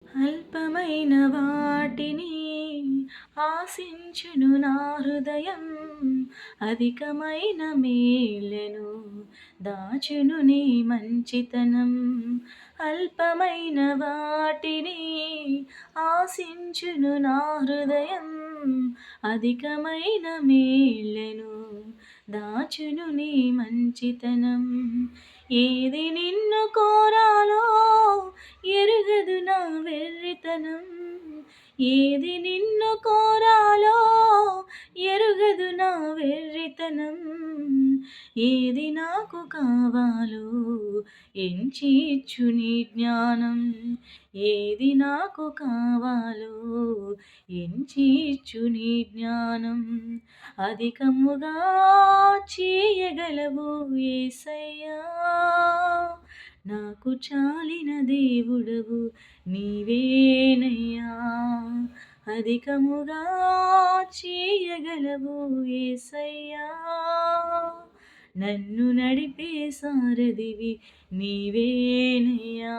అల్పమైన వాటిని ఆశించును నా హృదయం, అధికమైన మేలను దాచును నీ మంచితనం. అల్పమైన వాటిని ఆశించును నా హృదయం, అధికమైన మేలను దాచును నీ మంచితనం. ఏది నిన్ను కోరాలో ఎరుగదు నా వెర్రితనం, ఏది నిన్ను కోరాలో ఎరుగదు నా వెర్రితనం. ఏది నాకు కావాలో ఎంచి ఇచ్చు నీ జ్ఞానం, ఏది నాకు కావాలో ఎంచి ఇచ్చు నీ జ్ఞానం. అధికముగా చేయగలవు యేసయ్యా, నాకు చాలిన దేవుడవు నీవేనయ్యా. అధికముగా చేయగలవు యేసయ్యా, నన్ను నడిపే సారథివి నీవేనయ్యా.